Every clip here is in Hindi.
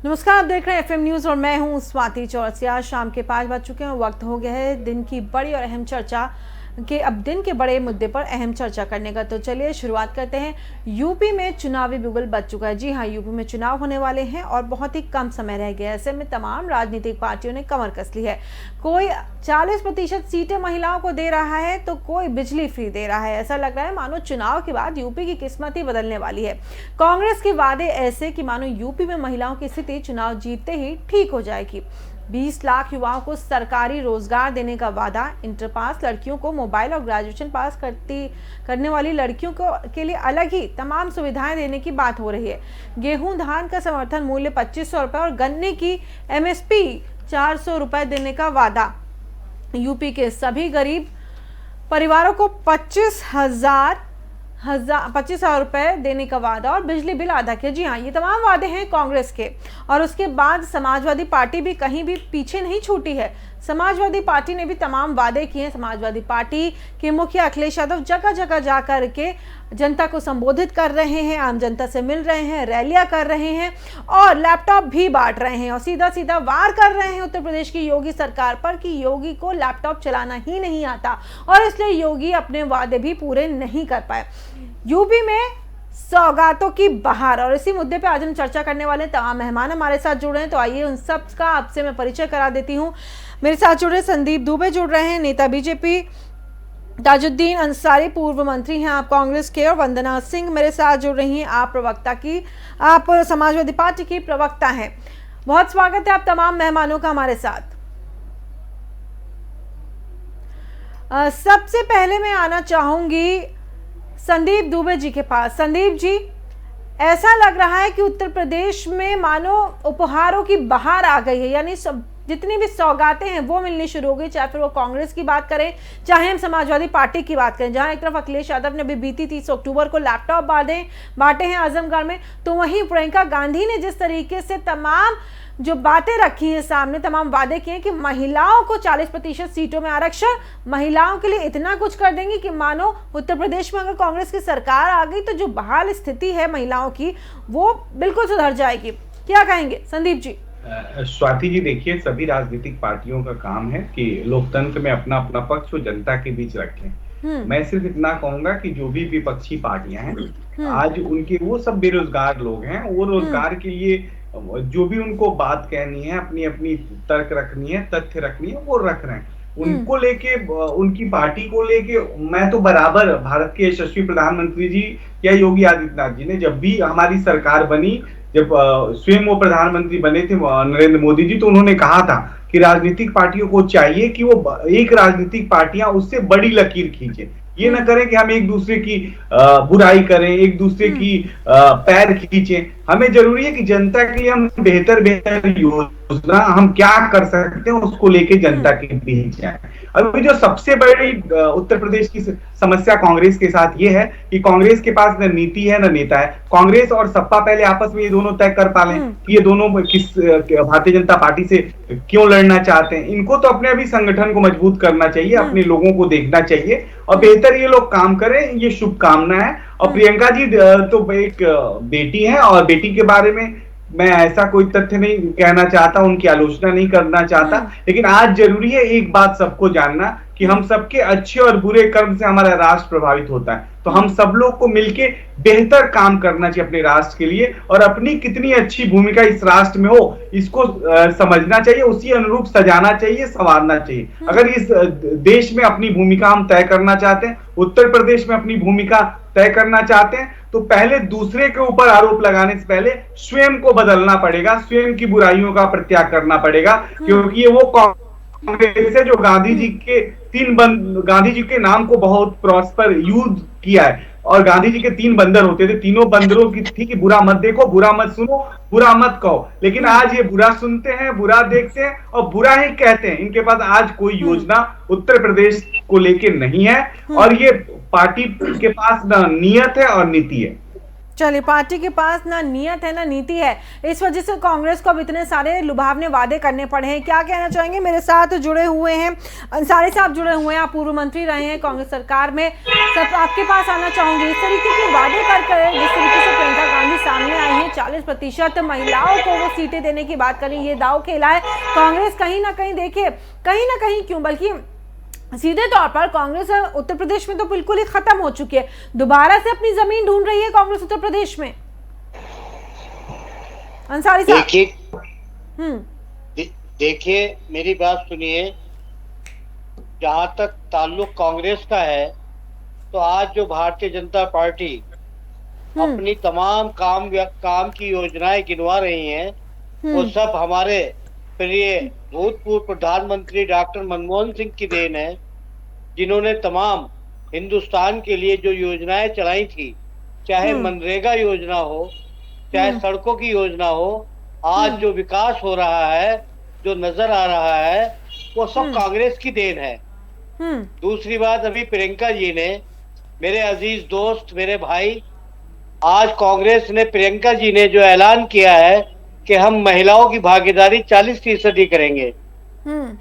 नमस्कार, आप देख रहे हैं एफएम न्यूज और मैं हूं स्वाति चौरसिया। शाम के 5 बज चुके हैं और वक्त हो गया है दिन की बड़ी और अहम चर्चा के। अब दिन के बड़े मुद्दे पर अहम चर्चा करने का, तो चलिए शुरुआत करते हैं। यूपी में चुनावी बिगुल बज चुका है। जी हां, यूपी में चुनाव होने वाले हैं और बहुत ही कम समय रह गया है। ऐसे में तमाम राजनीतिक पार्टियों ने कमर कस ली है। कोई 40% सीटें महिलाओं को दे रहा है तो कोई बिजली फ्री दे रहा है। ऐसा लग रहा है मानो चुनाव के बाद यूपी की किस्मत ही बदलने वाली है। कांग्रेस के वादे ऐसे कि मानो यूपी में महिलाओं की स्थिति चुनाव जीतते ही ठीक हो जाएगी। 20 लाख युवाओं को सरकारी रोजगार देने का वादा, इंटर पास लड़कियों को मोबाइल और ग्रेजुएशन पास करने वाली लड़कियों के लिए अलग ही तमाम सुविधाएं देने की बात हो रही है। गेहूं धान का समर्थन मूल्य 2500 रुपए और गन्ने की एमएसपी 400 रुपए देने का वादा। यूपी के सभी गरीब परिवारों को 25,000 रुपए देने का वादा और बिजली बिल आधा किया। जी हाँ, ये तमाम वादे हैं कांग्रेस के। और उसके बाद समाजवादी पार्टी भी कहीं भी पीछे नहीं छूटी है। समाजवादी पार्टी ने भी तमाम वादे किए हैं। समाजवादी पार्टी के मुखिया अखिलेश यादव जगह जगह जा कर के जनता को संबोधित कर रहे हैं, आम जनता से मिल रहे हैं, रैलियां कर रहे हैं और लैपटॉप भी बांट रहे हैं और सीधा सीधा वार कर रहे हैं उत्तर प्रदेश की योगी सरकार पर कि योगी को लैपटॉप चलाना ही नहीं आता और इसलिए योगी अपने वादे भी पूरे नहीं कर पाए। यूपी में सौगातों की बहार, और इसी मुद्दे पे आज हम चर्चा करने वाले तमाम मेहमान हमारे साथ जुड़ रहे हैं। तो आइए उन सब का आपसे मैं परिचय करा देती हूँ। मेरे साथ जुड़े संदीप दुबे जुड़ रहे हैं, नेता बीजेपी। ताजुद्दीन अंसारी पूर्व मंत्री हैं आप कांग्रेस के। और वंदना सिंह मेरे साथ जुड़ रही हैं, आप समाजवादी पार्टी की प्रवक्ता हैं। बहुत स्वागत है आप तमाम मेहमानों का हमारे साथ। सबसे पहले मैं आना चाहूंगी संदीप दुबे जी के पास। संदीप जी, ऐसा लग रहा है कि उत्तर प्रदेश में मानो उपहारों की बहार आ गई है, यानी जितनी भी सौगातें हैं वो मिलनी शुरू हो गई, चाहे फिर वो कांग्रेस की बात करें, चाहे हम समाजवादी पार्टी की बात करें। जहां एक तरफ अखिलेश यादव ने भी बीती 30 अक्टूबर को लैपटॉप बांटे हैं आजमगढ़ में, तो वहीं प्रियंका गांधी ने जिस तरीके से तमाम जो बातें रखी हैं सामने, तमाम वादे किए कि महिलाओं को 40% सीटों में आरक्षण, महिलाओं के लिए इतना कुछ कर देंगी कि मानो उत्तर प्रदेश में अगर कांग्रेस की सरकार आ गई तो जो बहाल स्थिति है महिलाओं की वो बिल्कुल सुधर जाएगी। क्या कहेंगे संदीप जी? स्वाति जी, देखिए, सभी राजनीतिक पार्टियों का काम है कि लोकतंत्र में अपना अपना पक्ष वो जनता के बीच रखें। मैं सिर्फ इतना कहूंगा कि जो भी विपक्षी पार्टियां हैं आज उनके वो सब बेरोजगार लोग हैं, वो रोजगार के लिए जो भी उनको बात कहनी है, अपनी अपनी तर्क रखनी है, तथ्य रखनी है, वो रख रहे हैं। उनको लेके, उनकी पार्टी को लेके मैं तो बराबर, भारत के यशस्वी प्रधानमंत्री जी या योगी आदित्यनाथ जी ने जब भी हमारी सरकार बनी, जब स्वयं वो प्रधानमंत्री बने थे नरेंद्र मोदी जी, तो उन्होंने कहा था कि राजनीतिक पार्टियों को चाहिए कि वो एक राजनीतिक पार्टियां उससे बड़ी लकीर खींचे, ये ना करें कि हम एक दूसरे की बुराई करें, एक दूसरे की पैर खींचे। हमें जरूरी है कि जनता के लिए हम बेहतर योजना हम क्या कर सकते हैं उसको लेके जनता के बीच जाए। अभी जो सबसे बड़ी उत्तर प्रदेश की समस्या कांग्रेस के साथ ये है कि कांग्रेस के पास न नीति है न नेता है। कांग्रेस और सपा पहले आपस में ये दोनों तय कर पा लें कि ये दोनों किस भारतीय जनता पार्टी से क्यों लड़ना चाहते हैं। इनको तो अपने अभी संगठन को मजबूत करना चाहिए, अपने लोगों को देखना चाहिए और बेहतर ये लोग काम करें, ये शुभकामना है। और प्रियंका जी तो एक बेटी है और बेटी के बारे में मैं ऐसा कोई तथ्य नहीं कहना चाहता, उनकी आलोचना नहीं करना चाहता, लेकिन आज जरूरी है एक बात सबको जानना कि हम सबके अच्छे और बुरे कर्म से हमारा राष्ट्र प्रभावित होता है। तो हम सब लोग को मिलके बेहतर काम करना चाहिए अपने राष्ट्र के लिए और अपनी कितनी अच्छी भूमिका इस राष्ट्र में हो इसको समझना चाहिए, उसी अनुरूप सजाना चाहिए, संवारना चाहिए। अगर इस देश में अपनी भूमिका हम तय करना चाहते हैं, उत्तर प्रदेश में अपनी भूमिका तय करना चाहते हैं, तो पहले दूसरे के ऊपर आरोप लगाने से पहले स्वयं को बदलना पड़ेगा, स्वयं की बुराइयों का परित्याग करना पड़ेगा। क्योंकि ये वो कांग्रेस है जो गांधी जी के नाम को बहुत प्रॉस्पर यूज किया है। और गांधी जी के 3 बंदर होते थे, तीनों बंदरों की थी कि बुरा मत देखो, बुरा मत सुनो, बुरा मत कहो। लेकिन आज ये बुरा सुनते हैं, बुरा देखते हैं और बुरा ही कहते हैं। इनके पास आज कोई योजना उत्तर प्रदेश को लेके नहीं है और ये पार्टी के पास ना नियत है और नीति है। चलिए, पार्टी के पास ना नियत है ना नीति है, इस वजह से कांग्रेस को अब इतने सारे लुभावने वादे करने पड़े हैं। क्या कहना चाहेंगे? मेरे साथ जुड़े हुए हैं अंसारी साहब, जुड़े हुए हैं, आप पूर्व मंत्री रहे हैं कांग्रेस सरकार में। सब आपके पास आना चाहूंगी। इस तरीके के वादे कर जिस तरीके से प्रियंका गांधी भी सामने आई है। 40% महिलाओं को वो सीटें देने की बात करें, ये दांव खेला है कांग्रेस कहीं ना कहीं। देखिए कहीं ना कहीं क्यों, बल्कि सीधे तौर पर कांग्रेस उत्तर प्रदेश में तो बिल्कुल ही खत्म हो चुकी है, दोबारा से अपनी जमीन ढूंढ रही है कांग्रेस उत्तर प्रदेश में। अंसारी साहब, देखिए मेरी बात सुनिए, जहां तक ताल्लुक कांग्रेस का है तो आज जो भारतीय जनता पार्टी अपनी तमाम काम की योजनाएं गिनवा रही हैं, वो सब हमारे प्रिय भूतपूर्व प्रधानमंत्री डॉक्टर मनमोहन सिंह की देन है, जिन्होंने तमाम हिंदुस्तान के लिए जो योजनाएं चलाई थी, चाहे मनरेगा योजना हो, चाहे सड़कों की योजना हो, आज जो विकास हो रहा है, जो नजर आ रहा है, वो सब कांग्रेस की देन है। दूसरी बात, अभी प्रियंका जी ने, मेरे अजीज दोस्त, मेरे भाई, आज कांग्रेस ने, प्रियंका जी ने जो ऐलान किया है कि हम महिलाओं की भागीदारी 40% करेंगे,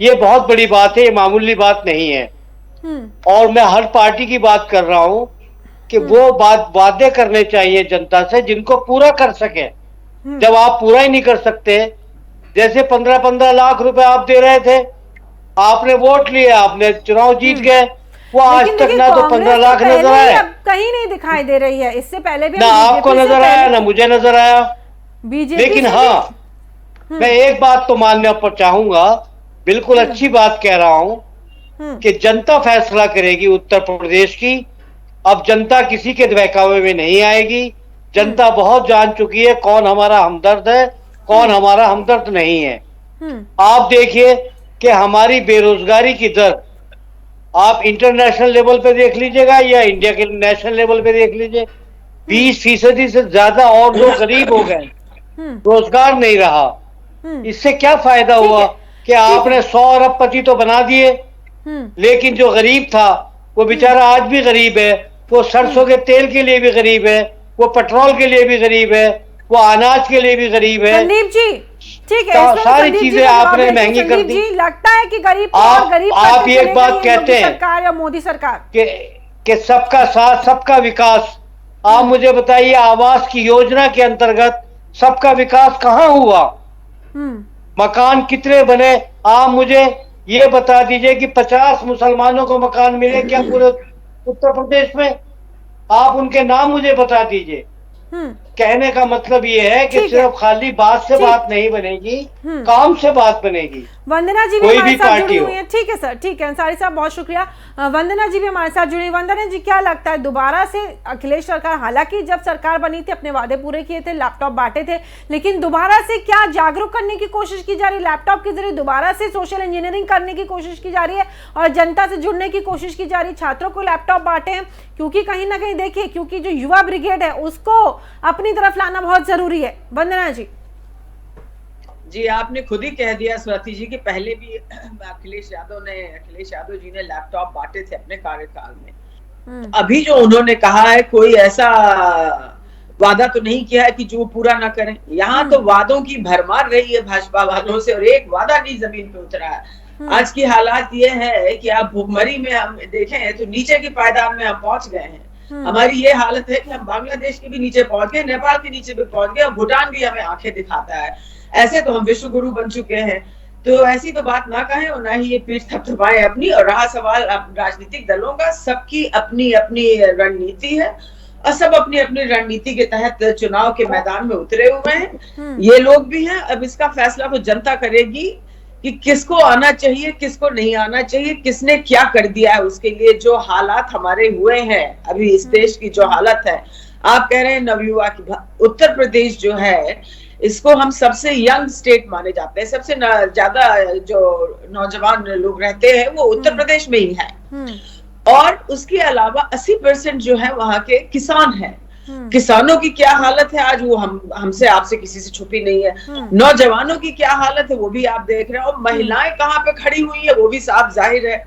ये बहुत बड़ी बात है, ये मामूली बात नहीं है। और मैं हर पार्टी की बात कर रहा हूं कि वो वादे करने चाहिए जनता से जिनको पूरा कर सके। जब आप पूरा ही नहीं कर सकते, जैसे 15-15 लाख रुपए आप दे रहे थे, आपने वोट लिए, आपने चुनाव जीत गए, वो आज तक ना तो 15 लाख नजर आए, कहीं नहीं दिखाई दे रही है। इससे पहले भी ना आपको नजर आया, ना मुझे नजर आया। बीजेपी, लेकिन हाँ, मैं एक बात तो मानने पर चाहूंगा, बिल्कुल अच्छी बात कह रहा हूं कि जनता फैसला करेगी उत्तर प्रदेश की। अब जनता किसी के बहकावे में नहीं आएगी। जनता बहुत जान चुकी है कौन हमारा हमदर्द है, कौन हमारा हमदर्द नहीं है। आप देखिए कि हमारी बेरोजगारी की दर आप इंटरनेशनल लेवल पे देख लीजिएगा या इंडिया के नेशनल लेवल पे देख लीजिए, 20% से ज्यादा और लोग गरीब हो गए, रोजगार नहीं रहा। इससे क्या फायदा हुआ कि आपने 100 अरबपति तो बना दिए, लेकिन जो गरीब था वो बेचारा आज भी गरीब है, वो सरसों के तेल के लिए भी गरीब है, वो पेट्रोल के लिए भी गरीब है, वो अनाज के लिए भी गरीब है। संदीप जी ठीक है, सारी चीजें आपने महंगी कर दी। लगता है कि गरीब आप एक बात कहते हैं सरकार या मोदी सरकार कि सबका साथ सबका विकास। आप मुझे बताइए, आवास की योजना के अंतर्गत सबका विकास कहाँ हुआ? मकान कितने बने? आप मुझे ये बता दीजिए कि 50 मुसलमानों को मकान मिले क्या पूरे उत्तर प्रदेश में? आप उनके नाम मुझे बता दीजिए। कहने का मतलब ये है कि सिर्फ खाली बात से बात नहीं बनेगी, काम से बात बनेगी। वंदना जी भी हमारे साथ जुड़ी हुई है। ठीक है सर, ठीक है अंसारी साहब, बहुत शुक्रिया। वंदना जी भी हमारे साथ जुड़ी। वंदना जी, क्या लगता है दोबारा से अखिलेश सरकार, हालांकि जब सरकार बनी थी अपने वादे पूरे किए थे, लैपटॉप बांटे थे, लेकिन दोबारा से क्या जागरूक करने की कोशिश की जा रही है? लैपटॉप के जरिए दोबारा से सोशल इंजीनियरिंग करने की कोशिश की जा रही है और जनता से जुड़ने की कोशिश की जा रही है। छात्रों को लैपटॉप बांटे हैं क्योंकि कहीं ना कहीं देखिए, क्योंकि जो युवा ब्रिगेड है उसको अपनी तरफ लाना बहुत जरूरी है। वंदना जी जी, आपने खुद ही कह दिया स्वाति जी कि पहले भी अखिलेश यादव जी ने लैपटॉप बांटे थे अपने कार्यकाल में। अभी जो उन्होंने कहा है, कोई ऐसा वादा तो नहीं किया है कि जो पूरा ना करें। यहाँ तो वादों की भरमार रही है भाजपा वालों से, और एक वादा नहीं जमीन पे उतरा है। आज की हालात ये है कि आप भुखमरी में हम देखें तो नीचे की पायदान में हम पहुंच गए हैं। हमारी ये हालत है कि हम बांग्लादेश के भी नीचे पहुंच गए, नेपाल के नीचे भी पहुंच गए, और भूटान भी हमें आंखें दिखाता है। ऐसे तो हम विश्व गुरु बन चुके हैं। तो ऐसी तो बात ना कहें और ना ही ये पीठ थपथपाएं अपनी। और रहा सवाल राजनीतिक दलों का, सबकी अपनी अपनी रणनीति है और सब अपनी अपनी रणनीति के तहत चुनाव के मैदान में उतरे हुए हैं। ये लोग भी हैं। अब इसका फैसला तो जनता करेगी कि किसको आना चाहिए, किसको नहीं आना चाहिए, किसने क्या कर दिया है उसके लिए। जो हालात हमारे हुए हैं अभी इस देश की जो हालत है, आप कह रहे हैं नवयुवा की, उत्तर प्रदेश जो है इसको हम सबसे यंग स्टेट माने जाते हैं। सबसे ज्यादा जो नौजवान लोग रहते हैं वो उत्तर प्रदेश में ही है। और उसके अलावा 80% जो है वहां के किसान हैं। किसानों की क्या हालत है आज, वो हमसे आपसे किसी से छुपी नहीं है। नौजवानों की क्या हालत है वो भी आप देख रहे हैं। और महिलाएं कहाँ पे खड़ी हुई है वो भी साफ जाहिर है।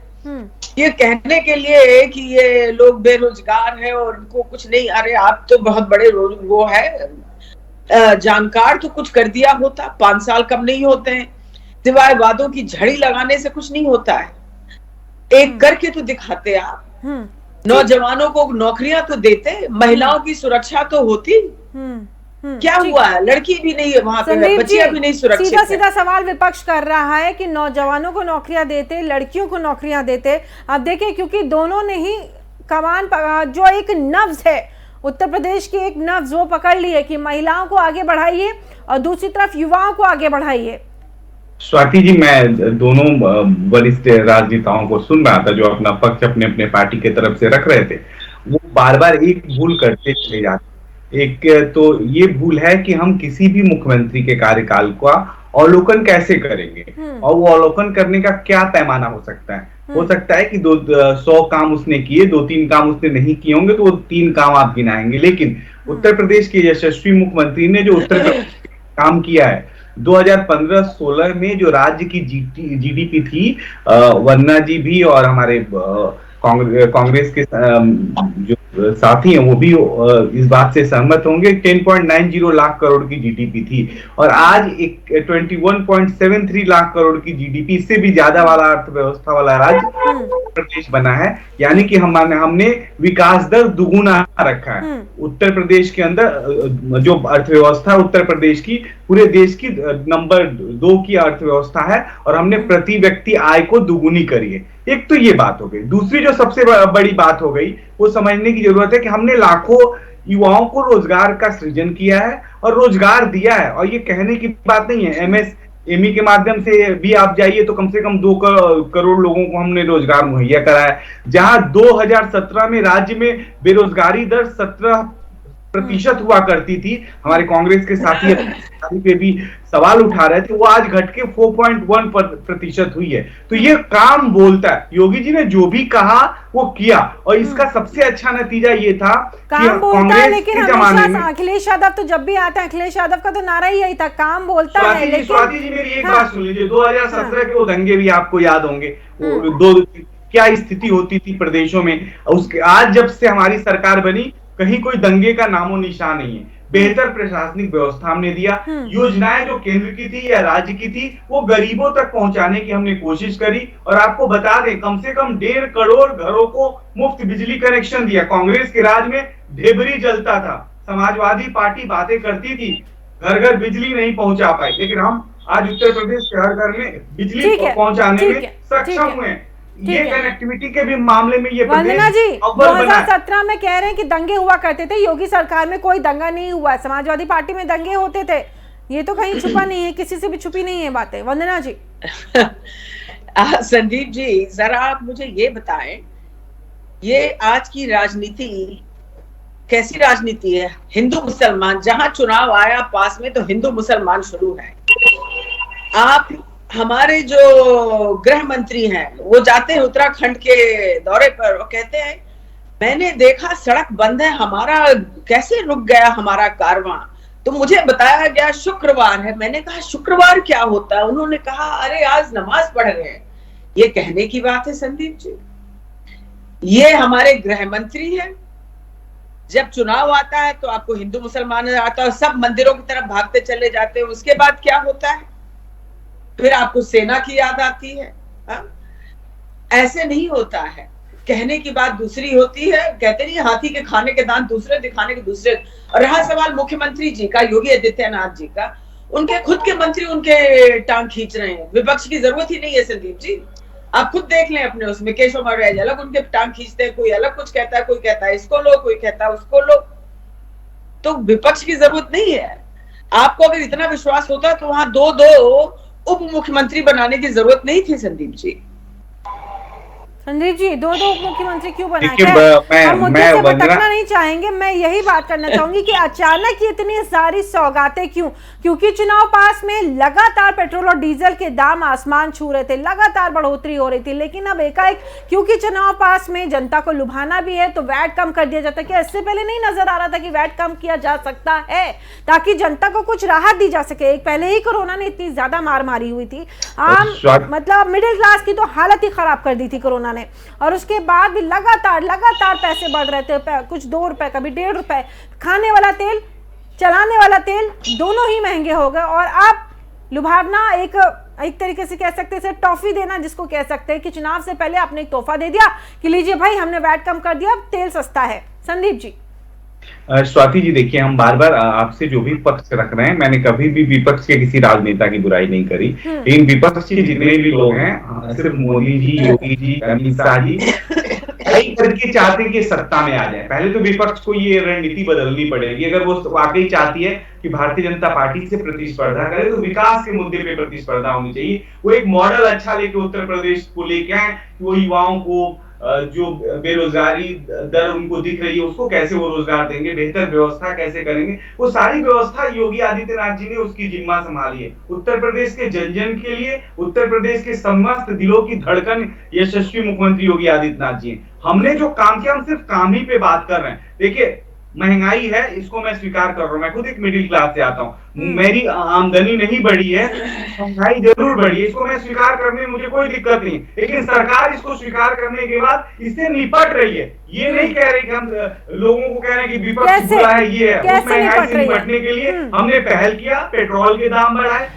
ये कहने के लिए कि ये लोग बेरोजगार हैं और उनको कुछ नहीं, अरे आप तो बहुत बड़े वो है जानकार, तो कुछ कर दिया होता। 5 साल कम नहीं होते हैं, सिवाय वादों की झड़ी लगाने से कुछ नहीं होता है। एक करके तो दिखाते आप। नौजवानों को नौकरियां तो देते, महिलाओं की सुरक्षा तो होती। क्या हुआ है? लड़की भी नहीं है वहां पे, बच्चियां भी नहीं सुरक्षित। सीधा सीधा सवाल विपक्ष कर रहा है कि नौजवानों को नौकरियां देते, लड़कियों को नौकरियां देते। अब देखिए, क्योंकि दोनों ने ही कमान जो एक नब्ज है, उत्तर प्रदेश की एक नब्ज वो पकड़ ली है कि महिलाओं को आगे बढ़ाइए और दूसरी तरफ युवाओं को आगे बढ़ाइए। स्वाति जी, मैं दोनों वरिष्ठ राजनेताओं को सुन रहा था जो अपना पक्ष अपने अपने पार्टी के तरफ से रख रहे थे। वो बार बार एक भूल करते चले जाते। एक तो ये भूल है कि हम किसी भी मुख्यमंत्री के कार्यकाल का अवलोकन कैसे करेंगे और वो अवलोकन करने का क्या पैमाना हो सकता है। हो सकता है कि 100 काम उसने किए, 2-3 काम उसने नहीं किए होंगे, तो वो 3 काम आप गिनाएंगे। लेकिन उत्तर प्रदेश के यशस्वी मुख्यमंत्री ने जो उत्तर प्रदेश काम किया है, 2015-16 में जो राज्य की जीडीपी थी, वंदना जी भी और हमारे कांग्रेस के जो साथी हैं वो भी इस बात से सहमत होंगे, 10.90 लाख करोड़ की जीडीपी थी और आज एक 21.73 लाख करोड़ की जीडीपी, इससे भी ज्यादा वाला अर्थव्यवस्था वाला राज्य प्रदेश बना है। यानी कि हमने विकास दर दुगुना रखा है। उत्तर प्रदेश के अंदर जो अर्थव्यवस्था उत्तर प्रदेश की पूरे देश की नंबर 2 की अर्थव्यवस्था है और हमने प्रति व्यक्ति आय को दुगुनी करी है। एक तो ये बात हो गई। दूसरी जो सबसे बड़ी बात हो गई, वो समझने की जरूरत है कि हमने लाखों युवाओं को रोजगार का सृजन किया है और रोजगार दिया है। और ये कहने की बात नहीं है, एमएसएमई के माध्यम से भी आप जाइए तो कम से कम 2 करोड़ लोगों को हमने रोजगार मुहैया कराया। जहां 2017 में राज्य में बेरोजगारी दर 17% हुआ करती थी, हमारे कांग्रेस के साथी पे भी सवाल उठा रहे थे, वो आज घट के 4.1% हुई है। तो ये काम बोलता है। योगी जी ने जो भी कहा वो किया और इसका सबसे अच्छा नतीजा ये था काम कि बोलता है, लेकिन हमेशा अखिलेश यादव तो जब भी आता है, अखिलेश यादव का तो नारा ही यही था, काम बोलता है। लेकिन स्वाति जी मेरी एक बात सुन लीजिए, 2017 के वो दंगे भी आपको याद होंगे, क्या स्थिति होती थी प्रदेशों में। उसके आज जब से हमारी सरकार बनी, कहीं कोई दंगे का नामो निशान नहीं है। बेहतर प्रशासनिक व्यवस्था हमने दिया। योजनाएं जो केंद्र की थी या राज्य की थी, वो गरीबों तक पहुंचाने की हमने कोशिश करी। और आपको बता दें, कम से कम 1.5 करोड़ घरों को मुफ्त बिजली कनेक्शन दिया। कांग्रेस के राज में ढेबरी जलता था, समाजवादी पार्टी बातें करती थी, घर घर बिजली नहीं पहुंचा पाई, लेकिन हम आज उत्तर प्रदेश के हर घर में बिजली पहुंचाने में सक्षम हुए। ये कनेक्टिविटी के भी मामले में ये वंदना जी 2017 में कह रहे हैं कि दंगे हुआ करते थे, योगी सरकार में कोई दंगा नहीं हुआ, समाजवादी पार्टी में दंगे होते थे। ये तो कहीं छुपा नहीं है, किसी से भी छुपी नहीं है बातें। वंदना जी संदीप जी, जरा आप मुझे ये बताएं, ये आज की राजनीति कैसी राजनीति है? हिंदू मुसलमान, जहां चुनाव आया पास में तो हिंदू मुसलमान शुरू है। आप हमारे जो गृह मंत्री हैं वो जाते हैं उत्तराखंड के दौरे पर और कहते हैं मैंने देखा सड़क बंद है, हमारा कैसे रुक गया हमारा कारवां। तो मुझे बताया गया शुक्रवार है। मैंने कहा शुक्रवार क्या होता है? उन्होंने कहा अरे आज नमाज पढ़ रहे हैं। ये कहने की बात है संदीप जी? ये हमारे गृह मंत्री हैं। जब चुनाव आता है तो आपको हिंदू मुसलमान आता है, सब मंदिरों की तरफ भागते चले जाते हैं। उसके बाद क्या होता है? फिर आपको सेना की याद आती है। ऐसे नहीं होता है। कहने की बात दूसरी होती है। कहते नहीं हाथी के खाने के दांत दूसरे, दिखाने के दूसरे। और रहा सवाल मुख्यमंत्री जी का, योगी आदित्यनाथ जी का, उनके खुद के मंत्री उनके टांग खींच रहे हैं। विपक्ष की जरूरत ही नहीं है संदीप जी। आप खुद देख लें अपने उसमें, केशव मौर्य अलग उनके टांग खींचते हैं, कोई अलग कुछ कहता है, कोई कहता है इसको लो, कोई कहता है उसको लो। तो विपक्ष की जरूरत नहीं है। आपको अगर इतना विश्वास होता तो वहां दो उप मुख्यमंत्री बनाने की जरूरत नहीं थी संदीप जी। संदीप जी दो उप मुख्यमंत्री क्यों बनाए? हम मुद्दे से भटकना नहीं चाहेंगे। मैं यही बात करना चाहूंगी कि अचानक इतनी सारी सौगातें क्यों? क्योंकि चुनाव पास में लगातार पेट्रोल और डीजल के दाम आसमान छू रहे थे, लगातार बढ़ोतरी हो रही थी। लेकिन अब एकाएक क्योंकि चुनाव पास में जनता को लुभाना भी है तो वैट कम कर दिया जाता है। क्या इससे पहले नहीं नजर आ रहा था कि वैट कम किया जा सकता है ताकि जनता को कुछ राहत दी जा सके? एक पहले ही कोरोना ने इतनी ज्यादा मार मारी हुई थी, आम मतलब मिडिल क्लास की तो हालत ही खराब कर दी थी कोरोना ने। और उसके बाद भी लगातार पैसे बढ़ रहे थे, कुछ 2 रुपए, कभी 1.5 रुपए। खाने वाला तेल, चलाने वाला तेल दोनों ही महंगे हो गए। और आप लुभावना एक तरीके से कह सकते हैं, टॉफी देना जिसको कह सकते हैं कि चुनाव से पहले आपने एक तोहफा दे दिया कि लीजिए भाई हमने वैट कम कर दिया, अब तेल सस्ता है। संदीप जी स्वाति जी देखिए, हम बार बार आपसे जो भी पक्ष रख रहे हैं, मैंने कभी भी विपक्ष के किसी राजनेता की बुराई नहीं करी। इन विपक्ष के जितने भी लोग हैं, सिर्फ मोदी जी, योगी जी, अमित शाह जी कई करके चाहते हैं कि सत्ता में आ जाए। पहले तो विपक्ष को ये रणनीति बदलनी पड़ेगी। अगर वो वाकई चाहती है कि भारतीय जनता पार्टी से प्रतिस्पर्धा करे, तो विकास के मुद्दे पे प्रतिस्पर्धा होनी चाहिए। वो एक मॉडल अच्छा लेके उत्तर प्रदेश को लेके आए, वो युवाओं को जो बेरोजगारी दर उनको दिख रही है, उसको कैसे वो रोजगार देंगे, बेहतर व्यवस्था कैसे करेंगे, वो सारी व्यवस्था योगी आदित्यनाथ जी ने उसकी जिम्मा संभाली है। उत्तर प्रदेश के जन जन के लिए, उत्तर प्रदेश के समस्त दिलों की धड़कन यशस्वी मुख्यमंत्री योगी आदित्यनाथ जी हैं। हमने जो काम किया, हम सिर्फ काम ही पे बात कर रहे हैं। देखिए, महंगाई है, इसको मैं स्वीकार कर रहा हूं। मैं खुद एक मिडिल क्लास से आता हूं, मेरी आमदनी नहीं बढ़ी है, महंगाई जरूर बढ़ी है, इसको मैं स्वीकार करने में मुझे कोई दिक्कत नहीं। लेकिन सरकार इसको स्वीकार करने के बाद इससे निपट रही है। ये नहीं कह रही कि हम लोगों को कह रहे हैं कि विपक्ष बुरा है, ये है। उस महंगाई से निपटने के लिए हमने पहल किया, पेट्रोल के दाम बढ़ाए,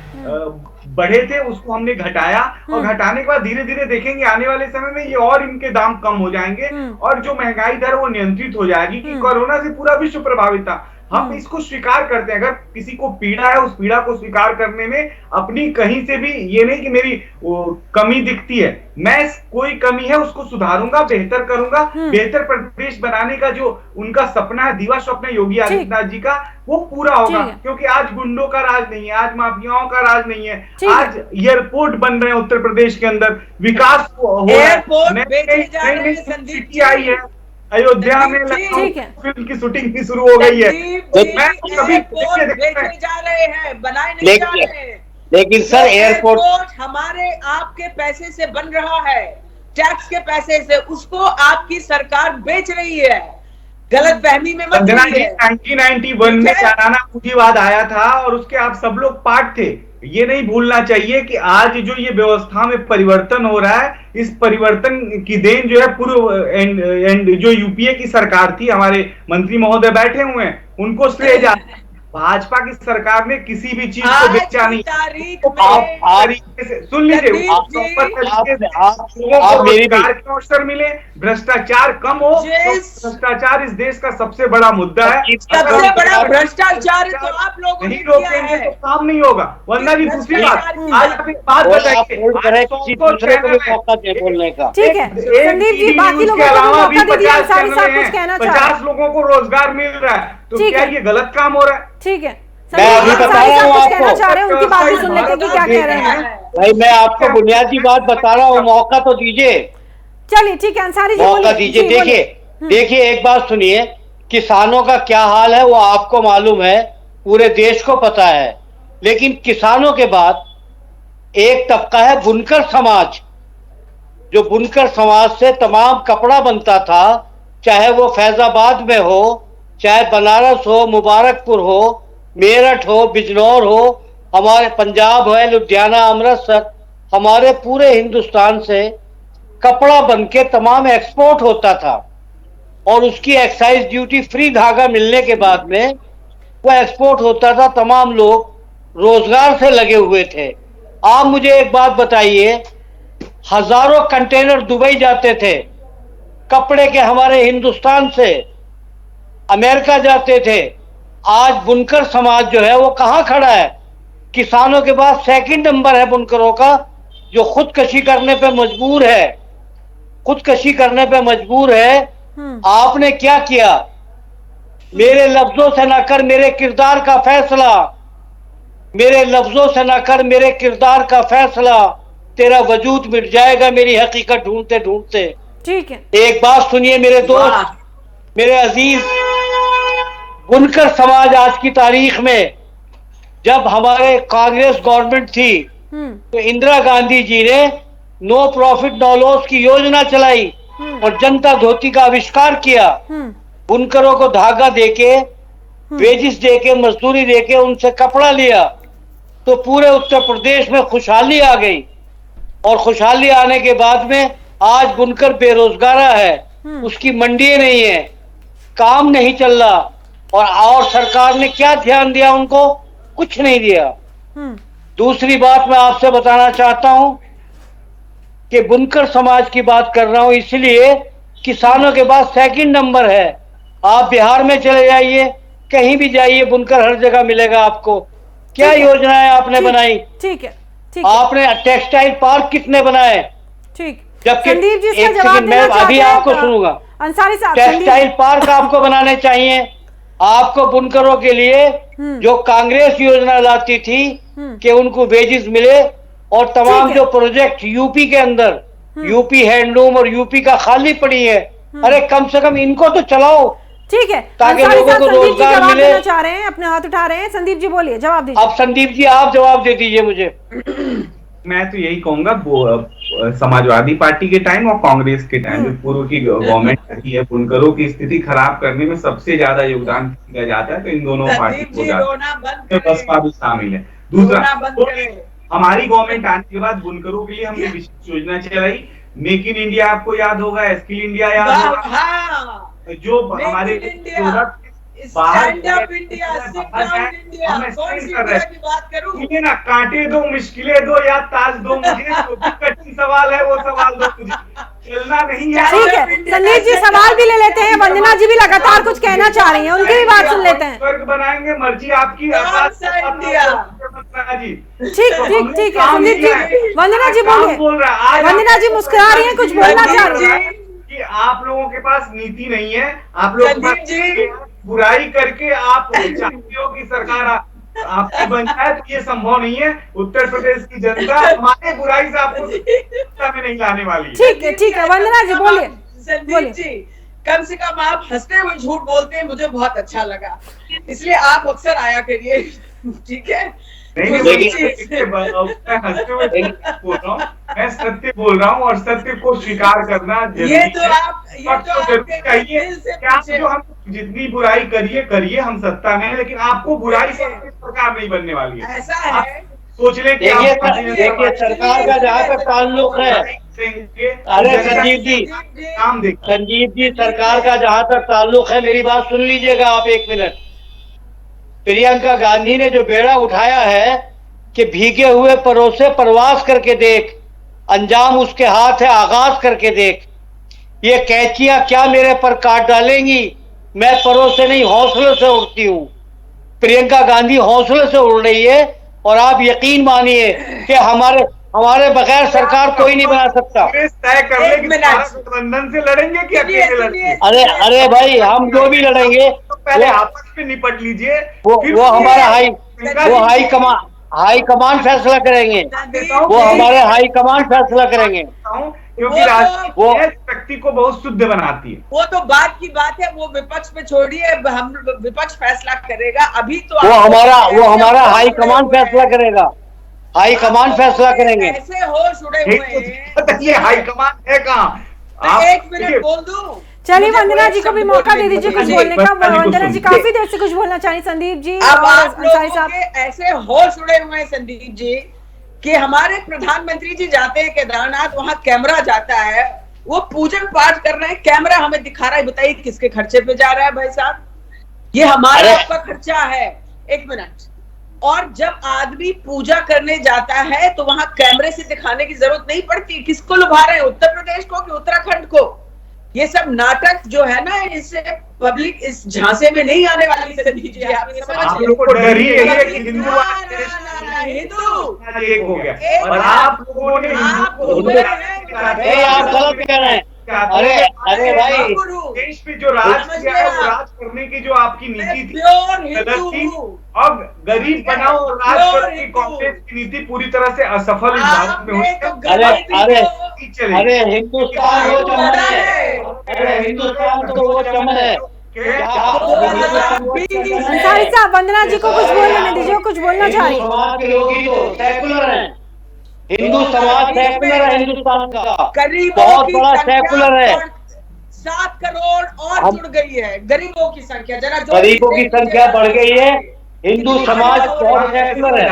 बढ़े थे उसको हमने घटाया, और घटाने के बाद धीरे धीरे देखेंगे आने वाले समय में ये और इनके दाम कम हो जाएंगे, और जो महंगाई दर वो नियंत्रित हो जाएगी। कि कोरोना से पूरा विश्व प्रभावित था, हम इसको स्वीकार करते हैं। अगर किसी को पीड़ा है, उस पीड़ा को स्वीकार करने में अपनी कहीं से भी ये नहीं कि मेरी कमी दिखती है, मैं कोई कमी है उसको सुधारूंगा, बेहतर करूंगा। बेहतर प्रदेश बनाने का जो उनका सपना है, दिवा स्वप्न है योगी आदित्यनाथ जी का, वो पूरा होगा। क्योंकि आज गुंडों का राज नहीं है, आज माफियाओं का राज नहीं है, आज एयरपोर्ट बन रहे हैं उत्तर प्रदेश के अंदर, विकास हो रहा है, आई है अयोध्या में, फिल्म की शूटिंग भी शुरू हो गई है। मैं कभी जा रहे हैं, बनाए नहीं जा रहे हैं। लेकिन सर, एयरपोर्ट हमारे आपके पैसे से बन रहा है, टैक्स के पैसे से, उसको आपकी सरकार बेच रही है। गलत फहमी में मत रहिए। 1991 में चाराना पूंजीवाद आया था, और उसके आप सब लोग पार्ट थे। ये नहीं भूलना चाहिए कि आज जो ये व्यवस्था में परिवर्तन हो रहा है, इस परिवर्तन की देन जो है पूर्व एंड जो यूपीए की सरकार थी, हमारे मंत्री महोदय बैठे हुए हैं, उनको श्रेय जाता है। भाजपा की सरकार ने किसी भी चीज को बेचा नहीं। सुन लीजिए, मेरी अवसर मिले, भ्रष्टाचार कम हो, भ्रष्टाचार इस देश का सबसे बड़ा मुद्दा है। सबसे बड़ा भ्रष्टाचार तो आप लोगों ने किया है, तो काम नहीं होगा। वरना जी दूसरी बात, आज आप एक बात बताइए, बोलने का ठीक है संदीप जी, बाकी लोगों को मौका दीजिए, अंसारी साहब कुछ कहना चाह रहे हैं। 50 लोगों को रोजगार मिल रहा है, तो क्या ये गलत काम हो रहा है? ठीक है, मैं अभी बता रहा हूँ आपको, कहना चाह रहे हैं, उनकी बात भी सुन लेते हैं कि क्या कह रहे हैं। भाई मैं आपको बुनियादी बात बता रहा हूँ, मौका तो दीजिए। चलिए ठीक है, अंसारी जी मौका दीजिए। देखिए एक बात सुनिए, किसानों का क्या हाल है वो आपको मालूम है, पूरे देश को पता है। लेकिन किसानों के बाद एक तबका है बुनकर समाज, जो बुनकर समाज से तमाम कपड़ा बनता था, चाहे वो फैजाबाद में हो, चाहे बनारस हो, मुबारकपुर हो, मेरठ हो, बिजनौर हो, हमारे पंजाब है, लुधियाना, अमृतसर, हमारे पूरे हिंदुस्तान से कपड़ा बनके तमाम एक्सपोर्ट होता था। और उसकी एक्साइज ड्यूटी फ्री धागा मिलने के बाद में वो एक्सपोर्ट होता था, तमाम लोग रोजगार से लगे हुए थे। आप मुझे एक बात बताइए, हजारों कंटेनर दुबई जाते थे कपड़े के, हमारे हिंदुस्तान से अमेरिका जाते थे। आज बुनकर समाज जो है वो कहाँ खड़ा है? किसानों के बाद सेकंड नंबर है बुनकरों का, जो खुदकशी करने पे मजबूर है, खुदकशी करने पे मजबूर है। आपने क्या किया? मेरे लफ्जों से ना कर मेरे किरदार का फैसला, मेरे लफ्जों से ना कर मेरे किरदार का फैसला, तेरा वजूद मिट जाएगा मेरी हकीकत ढूंढते ढूंढते। ठीक है, एक बात सुनिए मेरे दोस्त, मेरे अजीज, बुनकर समाज आज की तारीख में, जब हमारे कांग्रेस गवर्नमेंट थी तो इंदिरा गांधी जी ने नो प्रॉफिट नो लॉस की योजना चलाई और जनता धोती का आविष्कार किया। बुनकरों को धागा देके, वेजिस देके, मजदूरी देके उनसे कपड़ा लिया, तो पूरे उत्तर प्रदेश में खुशहाली आ गई। और खुशहाली आने के बाद में आज बुनकर बेरोजगार है, उसकी मंडी नहीं है, काम नहीं चल रहा। और सरकार ने क्या ध्यान दिया उनको? कुछ नहीं दिया। दूसरी बात मैं आपसे बताना चाहता हूं कि बुनकर समाज की बात कर रहा हूं इसलिए, किसानों के बाद सेकंड नंबर है आप बिहार में चले जाइए, कहीं भी जाइए, बुनकर हर जगह मिलेगा आपको। क्या योजनाएं आपने बनाई? ठीक है, ठीक है, आपने टेक्सटाइल पार्क कितने बनाए? ठीक। जबकि संदीप जी इसका एक जवाब सेकंड, देना मैं अभी चाहते हैं आपको सुनूंगा। अंसारी साहब। टेक्सटाइल पार्क आपको बनाने चाहिए। आपको बुनकरों के लिए जो कांग्रेस योजना लाती थी कि उनको वेजेस मिले, और तमाम जो प्रोजेक्ट यूपी के अंदर, यूपी हैंडलूम और यूपी का खाली पड़ी है, अरे कम से कम इनको तो चलाओ। ठीक है, ताकि अंसारी लोगों साहब, को संदीप जी रोजगार जवाब मिले। देना चाह रहे हैं, अपने हाथ उठा रहे हैं। संदीप जी बोलिए, जवाब दीजिए। अब संदीप जी आप जवाब दे दीजिए मुझे। मैं तो यही कहूंगा, समाजवादी पार्टी के टाइम और कांग्रेस के टाइम जो पूर्व की गवर्नमेंट रही है, बुनकरों की स्थिति खराब करने में सबसे ज्यादा योगदान दिया जाता है तो इन दोनों पार्टी को जाता है, बसपा भी शामिल है। दूसरा, हमारी गवर्नमेंट आने के बाद बुनकरों के लिए हमने विशेष योजना चलाई। मेक इन इंडिया आपको याद होगा, स्किल इंडिया याद होगा, जो हमारे ना कांटे दो, मुश्किलें दो या ताज दो, मुझे जो भी कठिन सवाल है वो सवाल दो मुझे, चलना नहीं है। ठीक है, संदीप जी सवाल भी ले लेते हैं। वंदना जी भी लगातार कुछ कहना चाह रही हैं, उनकी भी बात सुन लेते हैं। स्वर्ग बनाएंगे, मर्जी आपकी। जी ठीक ठीक ठीक है संदीप जी। वंदना जी बोलिए। वंदना जी मुस्कुरा रही हैं, कुछ बोलना चाह रही हैं। कि आप लोगों के पास नीति नहीं है, आप लोग बुराई करके आप चाहते हो कि सरकार आपकी बन जाए, तो ये संभव नहीं है। उत्तर प्रदेश की जनता हमारे बुराई से आपको सत्ता में नहीं लाने वाली है। ठीक है, ठीक है, वंदना जी बोलिए। संदीप जी, कम से कम आप हंसते हुए झूठ बोलते हैं, मुझे बहुत अच्छा लगा, इसलिए आप अक्सर आया करिए, ठीक है? नहीं, मैं हंसते हुए बोल रहा हूँ, मैं सत्य बोल रहा हूँ, और सत्य को स्वीकार करना ये तो आप चाहिए। जो हम जितनी बुराई करिए, हम सत्ता में हैं, लेकिन आपको बुराई से सरकार नहीं बनने वाली है। ऐसा है, सोच लें कि देखिए सरकार का जहाँ तक ताल्लुक है, अरे संजीव जी सरकार का जहाँ तक ताल्लुक है, मेरी बात सुन लीजिएगा आप एक मिनट। प्रियंका गांधी ने जो बेड़ा उठाया है कि भीगे हुए परोसे परवास करके देख, अंजाम उसके हाथ है आगाज करके देख। ये कैंचियां क्या मेरे पर काट डालेंगी, मैं परोसे नहीं हौसले से उड़ती हूँ। प्रियंका गांधी हौसले से उड़ रही है, और आप यकीन मानिए कि हमारे बगैर सरकार कोई नहीं बना सकता। तय कर ले कि गठबंधन से लड़ेंगे कि अकेले लड़ेंगे। अरे भाई, हम जो भी लड़ेंगे पहले आपस में निपट लीजिए, वो हमारा हाई कमान फैसला करेंगे। वो हमारे हाई कमान फैसला करेंगे, क्योंकि वो व्यक्ति को बहुत शुद्ध बनाती है। वो तो बात की बात है, वो विपक्ष पे छोड़िए, हम विपक्ष फैसला करेगा। अभी तो वो हमारा हाई कमान फैसला करेगा, हाई कमान फैसला करेंगे। ऐसे होश उड़े हुए हैं, ये हाई कमान है कहाँ? एक मिनट बोल दूं? चलिए वंदना जी को भी मौका दे दीजिए कुछ बोलने का। वंदना जी काफी देर से कुछ बोलना चाहिए। संदीप जी अब आप लोगों के ऐसे होश उड़े हुए हैं संदीप जी कि हमारे प्रधानमंत्री जी जाते हैं केदारनाथ, वहां कैमरा जाता है, वो पूजन पाठ कर रहे हैं, कैमरा हमें दिखा रहा है। बताइए किसके खर्चे पे जा रहा है भाई साहब? ये हमारा आपका खर्चा है। एक मिनट। और जब आदमी पूजा करने जाता है तो वहां कैमरे से दिखाने की जरूरत नहीं पड़ती। किसको लुभा रहे हैं, उत्तर प्रदेश को कि उत्तराखंड को? ये सब नाटक जो है ना, इससे पब्लिक इस झांसे में नहीं आने वाली। संदीप जी आप लोग को डर ही है कि हिंदू एक हो गया, और आप लोगों ने आप गलत कह रहे हैं। अरे भाई, देश पे जो राज किया है, वो राज करने की जो आपकी नीति थी गलत थी। अब गरीब बनाओ और राज करने की कांग्रेस की नीति पूरी तरह से असफल इस भारत में हुई है। अरे हिंदुस्तान वो चमन है, अरे हिंदुस्तान तो वो चमन है। अंसारी साहब, वंदना जी को कुछ बोलने दीजिए, कुछ बोलना चाह रही समाज के लोग ही तो सेकुलर हैं। हिंदू समाज सेकुलर है, हिंदुस्तान का बहुत बड़ा सेकुलर है। 7 करोड़ और जुड़ गई है गरीबों की संख्या। जरा गरीबों की संख्या बढ़ गई है, हिंदू समाज बहुत सेकुलर है।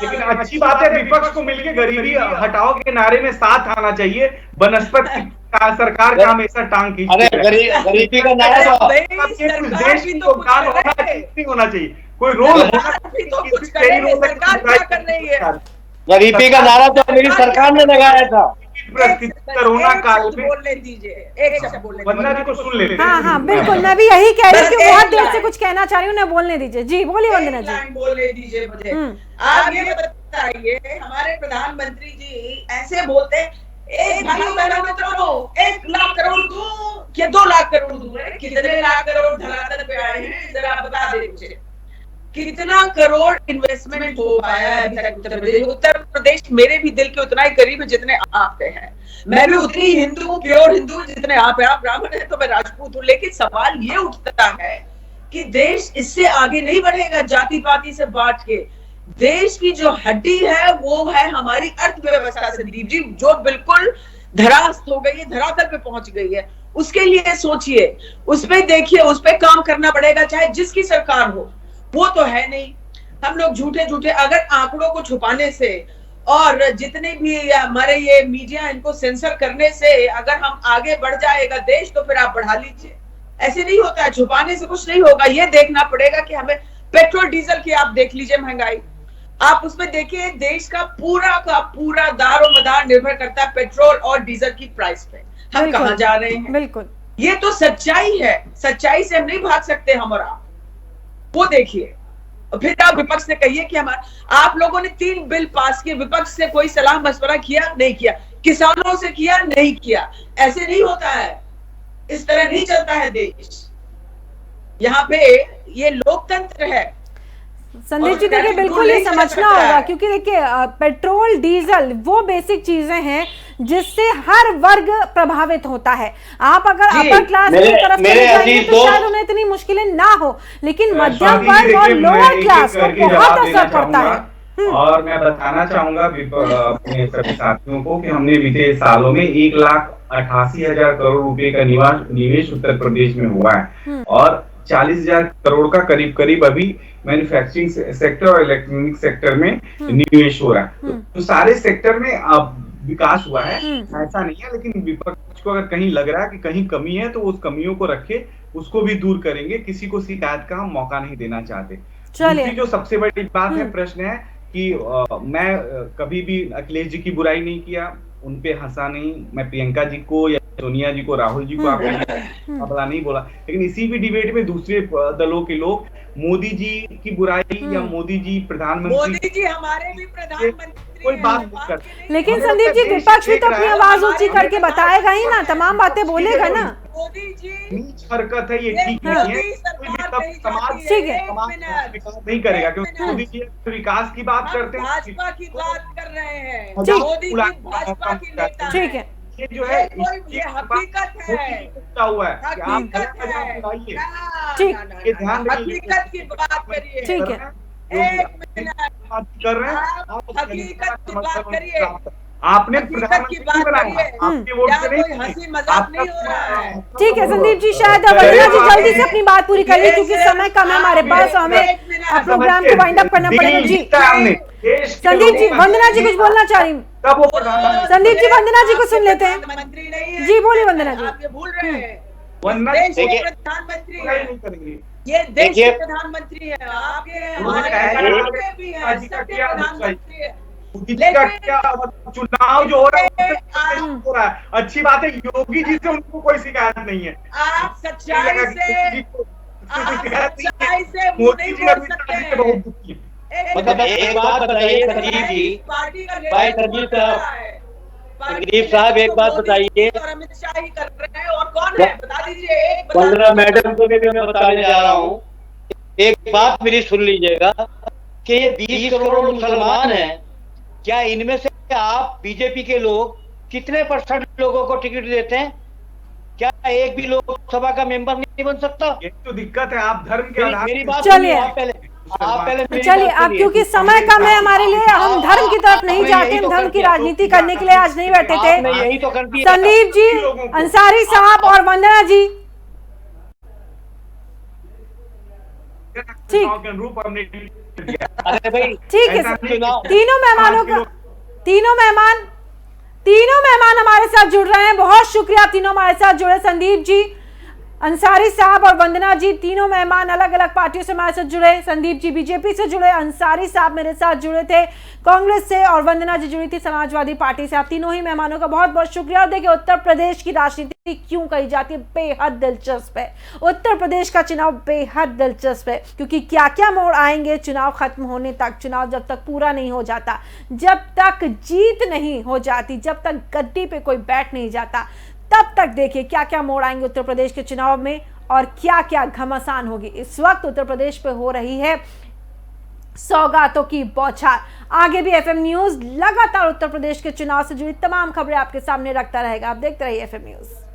लेकिन अच्छी बात है, विपक्ष को मिलकर गरीबी हटाओ के नारे में साथ आना चाहिए। बनस्पत सरकार का हमेशा टांग खींचती है। अरे गरीबी का नारा देश की योगदान होना चाहिए, कोई रोल गरीबी का नारा तो मेरी सरकार ने लगाया था। कोरोना काल में बोलने दीजिए, एक शब्द बोलने वंदना जी को सुन लेते हैं। हाँ हाँ बिल्कुल, मैं भी यही कह रही हूँ कि बहुत देर से कुछ कहना चाह रही हूँ, उन्हें बोलने दीजिए। जी बोलिए वंदना जी। बोलने दीजिए मुझे। आप ये बताइए, हमारे प्रधानमंत्री जी ऐसे बोलते हैं, एक भाइयों बहनों मित्रों 1 लाख करोड़ दूं कि 2 लाख करोड़ दूं, कितने लाख करोड़ धरातल पे आए हैं जरा बता दे मुझे, कितना करोड़ इन्वेस्टमेंट हो पाया है अभी तक उत्तर प्रदेश। उत्तर प्रदेश मेरे भी दिल के उतना ही करीब है जितने आपके हैं, मैं भी उतनी हिंदू, प्योर हिंदू जितने आप हैं। आप ब्राह्मण हैं तो मैं राजपूत हूँ, लेकिन सवाल ये उठता है कि देश इससे आगे नहीं बढ़ेगा जाति पाति से बांट के। देश की जो हड्डी है वो है हमारी अर्थव्यवस्था, संदीप जी, जो बिल्कुल धरास्त हो गई है, धरातल पे पहुंच गई है। उसके लिए सोचिए, उसपे देखिए, उस पे काम करना पड़ेगा, चाहे जिसकी सरकार हो। वो तो है नहीं, हम लोग झूठे झूठे अगर आंकड़ों को छुपाने से और जितने भी हमारे ये मीडिया इनको सेंसर करने से अगर हम आगे बढ़ जाएगा देश, तो फिर आप बढ़ा लीजिए। ऐसे नहीं होता है, छुपाने से कुछ नहीं होगा। ये देखना पड़ेगा कि हमें पेट्रोल डीजल की आप देख लीजिए महंगाई, आप उसमें देखिए देश का पूरा दारोमदार निर्भर करता है पेट्रोल और डीजल की प्राइस पे। हम कहां जा रहे हैं? बिल्कुल, ये तो सच्चाई है, सच्चाई से हम नहीं भाग सकते हम और आप। वो देखिए, फिर आप विपक्ष से कहिए कि आप लोगों ने 3 बिल पास किए, विपक्ष से कोई सलाह मशवरा किया? नहीं किया। किसानों से किया? नहीं किया। ऐसे नहीं होता है, इस तरह नहीं चलता है देश। यहाँ पे ये लोकतंत्र है। संदीप जी देखिए, बिल्कुल ये समझना होगा, क्योंकि देखिए पेट्रोल डीजल वो बेसिक चीजें हैं जिससे हर वर्ग प्रभावित होता है। आप अगर अपर क्लास की तरफ चले जाएंगे तो शायद उन्हें इतनी मुश्किलें ना हो, लेकिन मध्यम वर्ग और लोअर क्लास को बहुत असर पड़ता है। और मैं बताना चाहूंगा अपने सभी साथियों को कि हमने बीते सालों में 1,88,000 करोड़ रुपए का निवेश उत्तर प्रदेश में हुआ है, और 40,000 करोड़ का करीब अभी मैन्युफैक्चरिंग सेक्टर और इलेक्ट्रॉनिक सेक्टर में निवेश हो रहा है। तो सारे सेक्टर में अब विकास हुआ है, ऐसा नहीं है। लेकिन विपक्ष को अगर कहीं लग रहा है कि कहीं कमी है तो उस कमियों को रखे, उसको भी दूर करेंगे। किसी को शिकायत का हम मौका नहीं देना चाहते। दूसरी जो सबसे बड़ी बात है, प्रश्न है कि मैं कभी भी अखिलेश जी की बुराई नहीं किया, उनपे हंसा नहीं, मैं प्रियंका जी को या सोनिया जी को, राहुल जी को आपने भला नहीं बोला। लेकिन इसी भी डिबेट में दूसरे दलों के लोग मोदी जी की बुराई या मोदी जी प्रधानमंत्री, मोदी जी हमारे भी प्रधानमंत्री कोई बात नहीं करते। लेकिन संदीप जी विपक्ष भी तो अपनी आवाज ऊंची करके बताएगा ही ना, तमाम बातें बोलेगा ना। मोदी जी नीच हरकत है, ये ठीक नहीं है। समाज ठीक है, विकास नहीं करेगा, क्योंकि मोदी जी विकास की बात करते हैं, भाजपा की बात कर रहे हैं। मोदी जी भाजपा की नेता, ठीक है, ये जो है ये हकीकत है, हुआ है कि आप ठीक, ये ध्यान हकीकत की बात करिए। ठीक है, एक मिनट कर रहे हैं, हकीकत की बात करिए। आपने हकीकत की बात करिए, आपके वोट से कोई हंसी मजाक नहीं हो रहा है। ठीक है संदीप जी, शायद वंदना जी जल्दी से अपनी बात पूरी करिए, क्योंकि समय कम है हमारे पास, हमें प्रोग्राम को वाइंड अप करना पड़ेगा। जी संदीप जी, वंदना जी कुछ बोलना चाह रही हूँ। संदीप जी वंदना जी को सुन लेते हैं। प्रधानमंत्री नहीं है जी बोलिए वंदना जी। आप ये भूल रहे हैं, देश के प्रधानमंत्री है, ये देश के प्रधानमंत्री है, आपके हमारे भी है, सबके प्रधानमंत्री है। चुनाव जो हो रहा है अच्छी बात है, योगी जी से उनको कोई शिकायत नहीं है। आप सच्चाई से मोदी जी बहुत दुखी है। मतलब एक बात बताइए संजीव जी, भाई संजीव साहब एक बात बताइए, अमित शाह ही कर रहे हैं और कौन है बता दीजिए। वंदना मैडम को भी मैं बताने जा रहा हूँ, एक बात मेरी सुन लीजिएगा कि ये 20 करोड़ मुसलमान हैं, क्या इनमें से आप बीजेपी के लोग कितने % लोगों को टिकट देते हैं? क्या एक भी लोकसभा का मेंबर नहीं बन सकता? ये तो दिक्कत है, आप धर्म के आधार। मेरी बात चलिए चलिए, अब क्योंकि समय कम है हमारे लिए, हम धर्म की तरफ नहीं जाते, हम धर्म की राजनीति करने के लिए आज नहीं बैठे थे। यही तो कर दिया संदीप जी, अंसारी साहब और वंदना जी, ठीक, अरे भाई ठीक है। तीनों मेहमान हमारे साथ जुड़ रहे हैं। बहुत शुक्रिया तीनों हमारे साथ जुड़े। संदीप जी, अंसारी साहब और वंदना जी तीनों मेहमान अलग अलग पार्टियों से हमारे साथ जुड़े। संदीप जी बीजेपी से जुड़े, अंसारी साहब मेरे साथ जुड़े थे कांग्रेस से, और वंदना जी जुड़ी थी समाजवादी पार्टी से। आप तीनों ही मेहमानों का बहुत बहुत शुक्रिया। और देखिए, उत्तर प्रदेश की राजनीति क्यों कही जाती है बेहद दिलचस्प है। उत्तर प्रदेश का चुनाव बेहद दिलचस्प है, क्योंकि क्या क्या मोड़ आएंगे चुनाव खत्म होने तक, चुनाव जब तक पूरा नहीं हो जाता, जब तक जीत नहीं हो जाती, जब तक गद्दी पे कोई बैठ नहीं जाता, तब तक देखिए क्या क्या मोड़ आएंगे उत्तर प्रदेश के चुनाव में और क्या क्या घमासान होगी। इस वक्त उत्तर प्रदेश पे हो रही है सौगातों की बौछार। आगे भी एफएम न्यूज लगातार उत्तर प्रदेश के चुनाव से जुड़ी तमाम खबरें आपके सामने रखता रहेगा। आप देखते रहिए एफएम न्यूज।